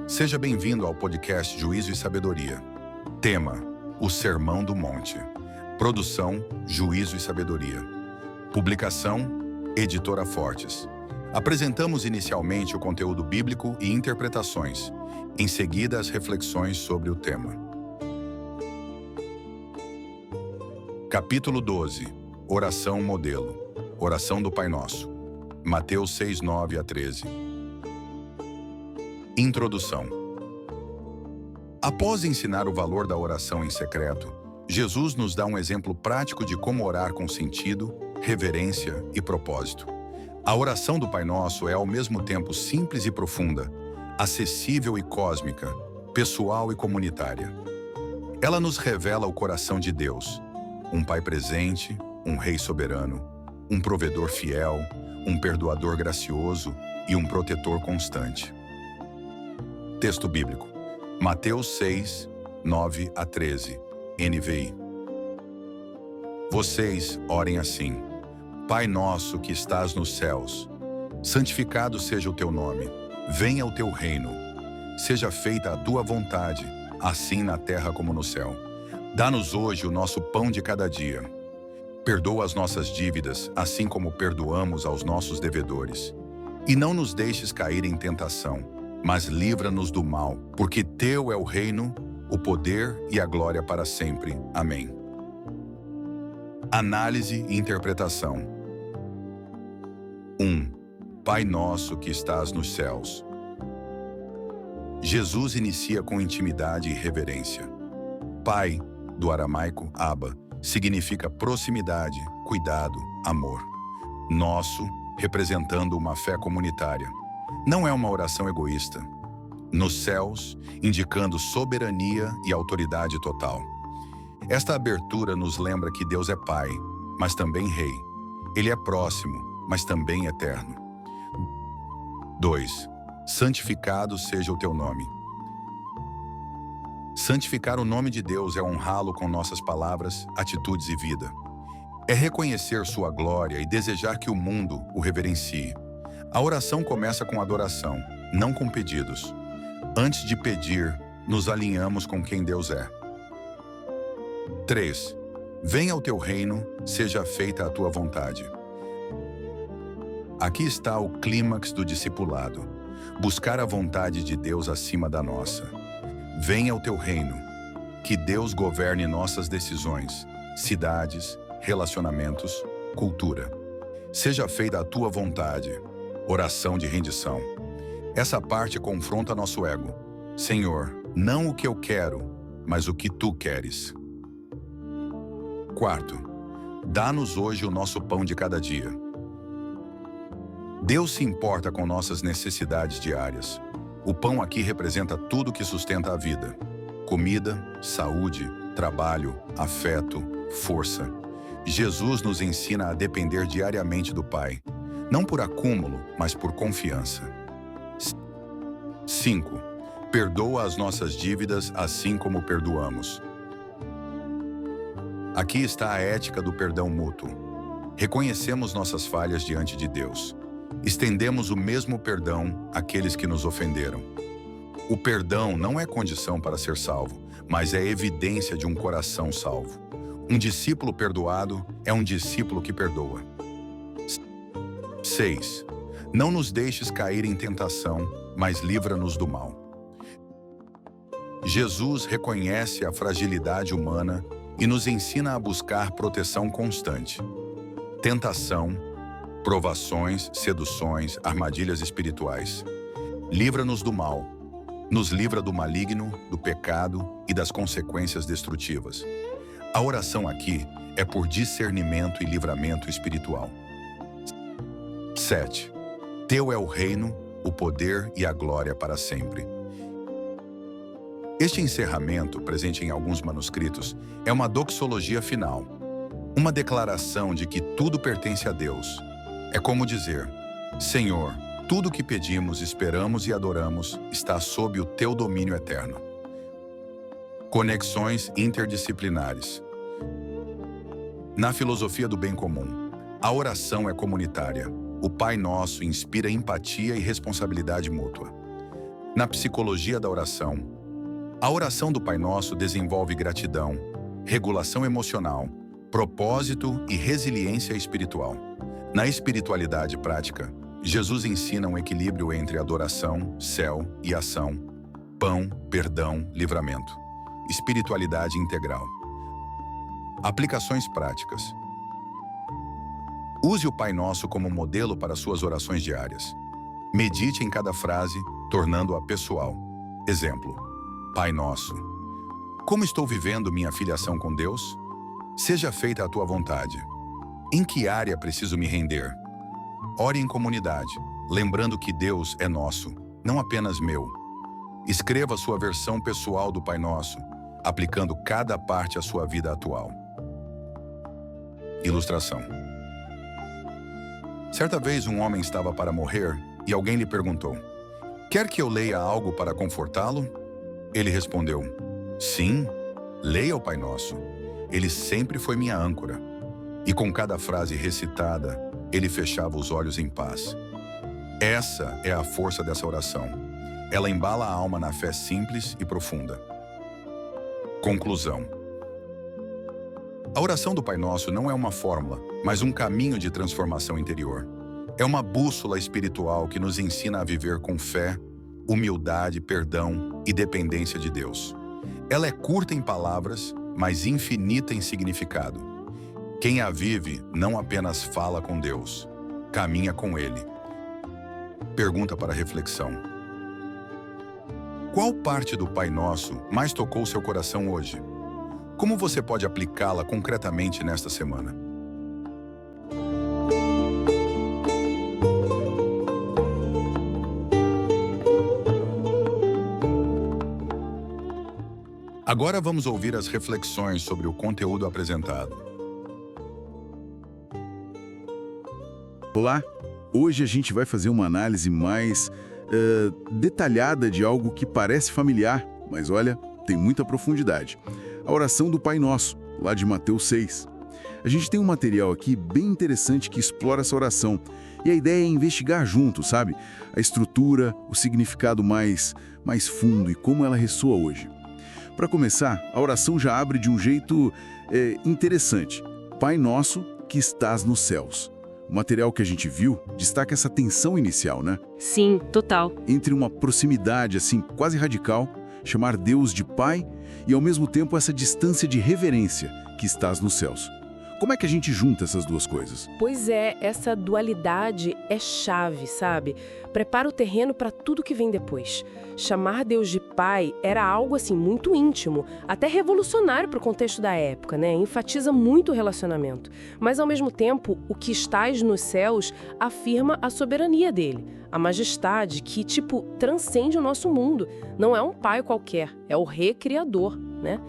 Seja bem-vindo ao podcast Juízo e Sabedoria. Tema: O Sermão do Monte. Produção: Juízo e Sabedoria. Publicação: Editora Fortes. Apresentamos inicialmente o conteúdo bíblico e interpretações, em seguida as reflexões sobre o tema. Capítulo 12. Oração modelo. Oração do Pai Nosso. Mateus 6, 9 a 13. Introdução. Após ensinar o valor da oração em secreto, Jesus nos dá um exemplo prático de como orar com sentido, reverência e propósito. A oração do Pai Nosso é ao mesmo tempo simples e profunda, acessível e cósmica, pessoal e comunitária. Ela nos revela o coração de Deus, um Pai presente, um Rei soberano, um provedor fiel, um perdoador gracioso e um protetor constante. Texto bíblico: Mateus 6, 9 a 13, NVI. Vocês orem assim: Pai nosso que estás nos céus, santificado seja o teu nome, venha o teu reino, seja feita a tua vontade, assim na terra como no céu. Dá-nos hoje o nosso pão de cada dia. Perdoa as nossas dívidas, assim como perdoamos aos nossos devedores. E não nos deixes cair em tentação, mas livra-nos do mal, porque teu é o reino, o poder e a glória para sempre. Amém. Análise e interpretação. 1. Pai nosso que estás nos céus. Jesus inicia com intimidade e reverência. Pai, do aramaico Abba, significa proximidade, cuidado, amor. Nosso, representando uma fé comunitária. Não é uma oração egoísta. Nos céus, indicando soberania e autoridade total. Esta abertura nos lembra que Deus é Pai, mas também Rei. Ele é próximo, mas também eterno. 2. Santificado seja o teu nome. Santificar o nome de Deus é honrá-lo com nossas palavras, atitudes e vida. É reconhecer sua glória e desejar que o mundo o reverencie. A oração começa com adoração, não com pedidos. Antes de pedir, nos alinhamos com quem Deus é. 3. Venha o teu reino, seja feita a tua vontade. Aqui está o clímax do discipulado: buscar a vontade de Deus acima da nossa. Venha o teu reino, que Deus governe nossas decisões, cidades, relacionamentos, cultura. Seja feita a tua vontade. Oração de rendição. Essa parte confronta nosso ego. Senhor, não o que eu quero, mas o que tu queres. 4. Dá-nos hoje o nosso pão de cada dia. Deus se importa com nossas necessidades diárias. O pão aqui representa tudo que sustenta a vida: comida, saúde, trabalho, afeto, força. Jesus nos ensina a depender diariamente do Pai, não por acúmulo, mas por confiança. 5. Perdoa as nossas dívidas assim como perdoamos. Aqui está a ética do perdão mútuo. Reconhecemos nossas falhas diante de Deus. Estendemos o mesmo perdão àqueles que nos ofenderam. O perdão não é condição para ser salvo, mas é evidência de um coração salvo. Um discípulo perdoado é um discípulo que perdoa. 6. Não nos deixes cair em tentação, mas livra-nos do mal. Jesus reconhece a fragilidade humana e nos ensina a buscar proteção constante. Tentação, provações, seduções, armadilhas espirituais. Livra-nos do mal. Nos livra do maligno, do pecado e das consequências destrutivas. A oração aqui é por discernimento e livramento espiritual. 7. Teu é o reino, o poder e a glória para sempre. Este encerramento, presente em alguns manuscritos, é uma doxologia final, uma declaração de que tudo pertence a Deus. É como dizer: Senhor, tudo que pedimos, esperamos e adoramos está sob o teu domínio eterno. Conexões interdisciplinares. Na filosofia do bem comum, a oração é comunitária. O Pai Nosso inspira empatia e responsabilidade mútua. Na psicologia da oração, a oração do Pai Nosso desenvolve gratidão, regulação emocional, propósito e resiliência espiritual. Na espiritualidade prática, Jesus ensina um equilíbrio entre adoração, céu e ação, pão, perdão, livramento. Espiritualidade integral. Aplicações práticas. Use o Pai Nosso como modelo para suas orações diárias. Medite em cada frase, tornando-a pessoal. Exemplo: Pai Nosso. Como estou vivendo minha filiação com Deus? Seja feita a tua vontade. Em que área preciso me render? Ore em comunidade, lembrando que Deus é nosso, não apenas meu. Escreva sua versão pessoal do Pai Nosso, aplicando cada parte à sua vida atual. Ilustração. Certa vez um homem estava para morrer e alguém lhe perguntou: quer que eu leia algo para confortá-lo? Ele respondeu: sim, leia o Pai Nosso. Ele sempre foi minha âncora. E com cada frase recitada, ele fechava os olhos em paz. Essa é a força dessa oração. Ela embala a alma na fé simples e profunda. Conclusão. A oração do Pai Nosso não é uma fórmula, mas um caminho de transformação interior. É uma bússola espiritual que nos ensina a viver com fé, humildade, perdão e dependência de Deus. Ela é curta em palavras, mas infinita em significado. Quem a vive não apenas fala com Deus, caminha com Ele. Pergunta para reflexão. Qual parte do Pai Nosso mais tocou seu coração hoje? Como você pode aplicá-la concretamente nesta semana? Agora vamos ouvir as reflexões sobre o conteúdo apresentado. Olá, hoje a gente vai fazer uma análise mais detalhada de algo que parece familiar, mas olha, tem muita profundidade. A oração do Pai Nosso, lá de Mateus 6. A gente tem um material aqui bem interessante que explora essa oração. E a ideia é investigar junto, sabe? A estrutura, o significado mais fundo e como ela ressoa hoje. Para começar, a oração já abre de um jeito interessante. Pai Nosso que estás nos céus. O material que a gente viu destaca essa tensão inicial, né? Sim, total. Entre uma proximidade, assim, quase radical, chamar Deus de Pai, e ao mesmo tempo essa distância de reverência, que estás nos céus. Como é que a gente junta essas duas coisas? Pois é, essa dualidade é chave, sabe? Prepara o terreno para tudo que vem depois. Chamar Deus de Pai era algo assim muito íntimo, até revolucionário para o contexto da época, né? Enfatiza muito o relacionamento. Mas ao mesmo tempo, o que estás nos céus afirma a soberania dele, a majestade que, transcende o nosso mundo. Não é um pai qualquer, é o recriador, né?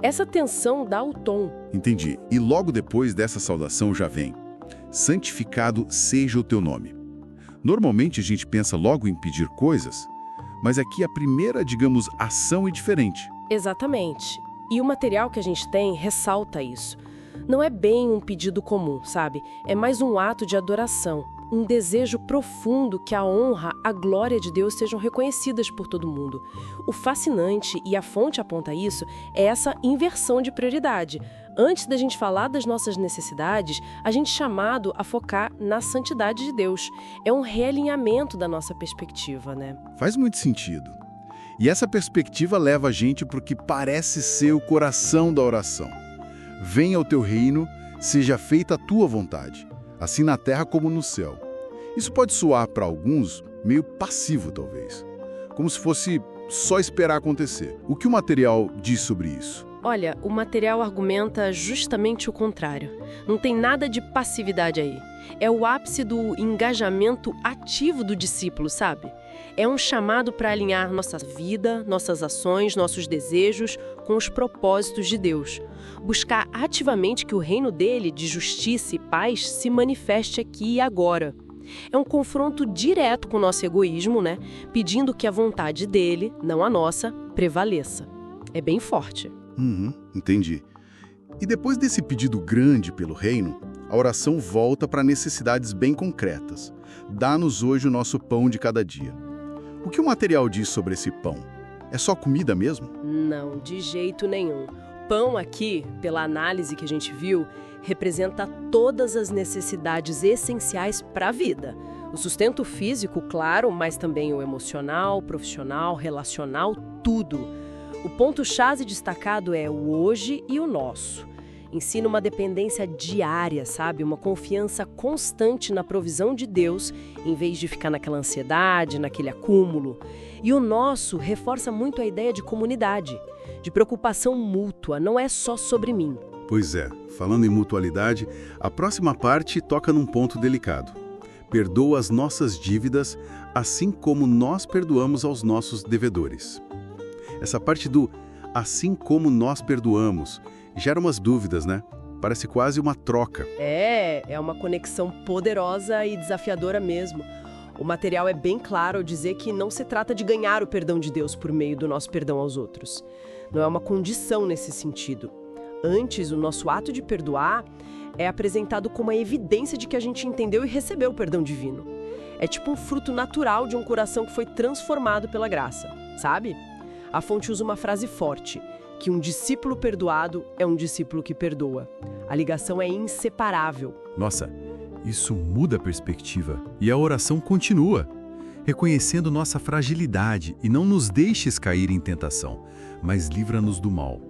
Essa tensão dá o tom. Entendi. E logo depois dessa saudação já vem: santificado seja o teu nome. Normalmente a gente pensa logo em pedir coisas, mas aqui a primeira, ação é diferente. Exatamente. E o material que a gente tem ressalta isso. Não é bem um pedido comum, sabe? É mais um ato de adoração. Um desejo profundo que a honra, a glória de Deus sejam reconhecidas por todo mundo. O fascinante, e a fonte aponta isso, é essa inversão de prioridade. Antes da gente falar das nossas necessidades, a gente é chamado a focar na santidade de Deus. É um realinhamento da nossa perspectiva, né? Faz muito sentido. E essa perspectiva leva a gente para o que parece ser o coração da oração. Venha o teu reino, seja feita a tua vontade, assim na terra como no céu. Isso pode soar para alguns meio passivo, talvez, como se fosse só esperar acontecer. O que o material diz sobre isso? Olha, o material argumenta justamente o contrário. Não tem nada de passividade aí. É o ápice do engajamento ativo do discípulo, sabe? É um chamado para alinhar nossa vida, nossas ações, nossos desejos com os propósitos de Deus. Buscar ativamente que o reino dele, de justiça e paz, se manifeste aqui e agora. É um confronto direto com o nosso egoísmo, né? Pedindo que a vontade dele, não a nossa, prevaleça. É bem forte. Entendi. E depois desse pedido grande pelo reino, a oração volta para necessidades bem concretas. Dá-nos hoje o nosso pão de cada dia. O que o material diz sobre esse pão? É só comida mesmo? Não, de jeito nenhum. Pão aqui, pela análise que a gente viu, representa todas as necessidades essenciais para a vida. O sustento físico, claro, mas também o emocional, profissional, relacional, tudo. O ponto-chave destacado é o hoje e o nosso. Ensina uma dependência diária, sabe? Uma confiança constante na provisão de Deus, em vez de ficar naquela ansiedade, naquele acúmulo. E o nosso reforça muito a ideia de comunidade, de preocupação mútua, não é só sobre mim. Pois é, falando em mutualidade, a próxima parte toca num ponto delicado. Perdoa as nossas dívidas, assim como nós perdoamos aos nossos devedores. Essa parte do assim como nós perdoamos gera umas dúvidas, né? Parece quase uma troca. É uma conexão poderosa e desafiadora mesmo. O material é bem claro ao dizer que não se trata de ganhar o perdão de Deus por meio do nosso perdão aos outros. Não é uma condição nesse sentido. Antes, o nosso ato de perdoar é apresentado como a evidência de que a gente entendeu e recebeu o perdão divino. É tipo um fruto natural de um coração que foi transformado pela graça, sabe? A fonte usa uma frase forte, que um discípulo perdoado é um discípulo que perdoa. A ligação é inseparável. Nossa, isso muda a perspectiva e a oração continua, reconhecendo nossa fragilidade e não nos deixes cair em tentação, mas livra-nos do mal.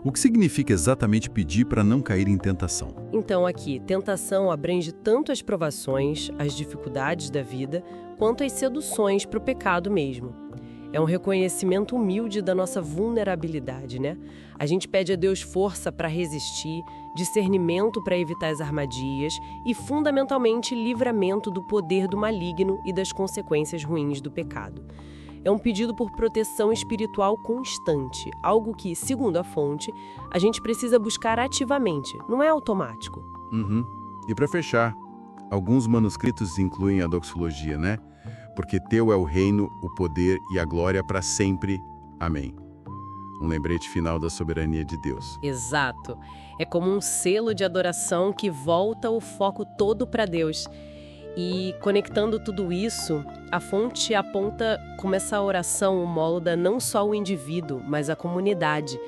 O que significa exatamente pedir para não cair em tentação? Então aqui, tentação abrange tanto as provações, as dificuldades da vida, quanto as seduções para o pecado mesmo. É um reconhecimento humilde da nossa vulnerabilidade, né? A gente pede a Deus força para resistir, discernimento para evitar as armadilhas e, fundamentalmente, livramento do poder do maligno e das consequências ruins do pecado. É um pedido por proteção espiritual constante, algo que, segundo a fonte, a gente precisa buscar ativamente, não é automático. E para fechar, alguns manuscritos incluem a doxologia, né? Porque teu é o reino, o poder e a glória para sempre. Amém. Um lembrete final da soberania de Deus. Exato. É como um selo de adoração que volta o foco todo para Deus. E conectando tudo isso, a fonte aponta como essa oração molda não só o indivíduo, mas a comunidade.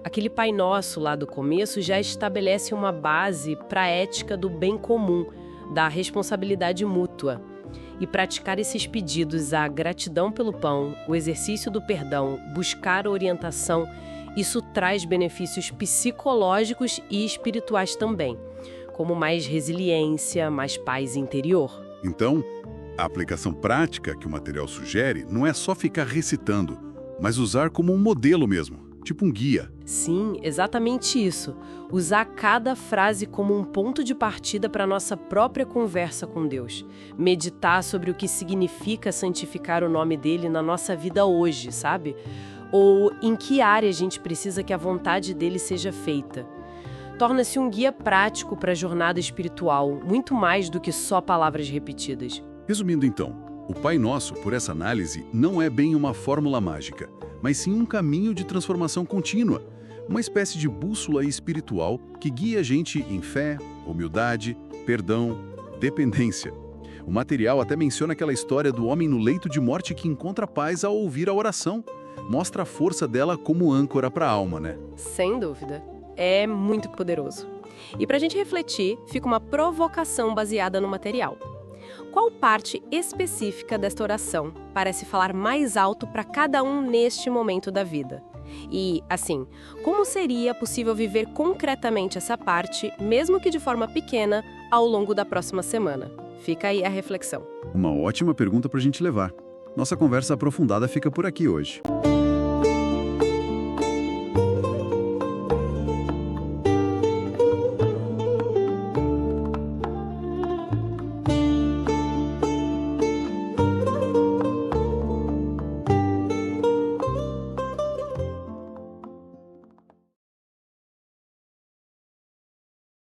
Aquele Pai Nosso lá do começo já estabelece uma base para a ética do bem comum, da responsabilidade mútua. E praticar esses pedidos, a gratidão pelo pão, o exercício do perdão, buscar orientação, isso traz benefícios psicológicos e espirituais também, como mais resiliência, mais paz interior. Então, a aplicação prática que o material sugere não é só ficar recitando, mas usar como um modelo mesmo, tipo um guia. Sim, exatamente isso. Usar cada frase como um ponto de partida para a nossa própria conversa com Deus. Meditar sobre o que significa santificar o nome dele na nossa vida hoje, sabe? Ou em que área a gente precisa que a vontade dele seja feita. Torna-se um guia prático para a jornada espiritual, muito mais do que só palavras repetidas. Resumindo então, o Pai Nosso, por essa análise, não é bem uma fórmula mágica, mas sim um caminho de transformação contínua, uma espécie de bússola espiritual que guia a gente em fé, humildade, perdão, dependência. O material até menciona aquela história do homem no leito de morte que encontra paz ao ouvir a oração. Mostra a força dela como âncora para a alma, né? Sem dúvida. É muito poderoso. E para a gente refletir, fica uma provocação baseada no material. Qual parte específica desta oração parece falar mais alto para cada um neste momento da vida? E, assim, como seria possível viver concretamente essa parte, mesmo que de forma pequena, ao longo da próxima semana? Fica aí a reflexão. Uma ótima pergunta para a gente levar. Nossa conversa aprofundada fica por aqui hoje.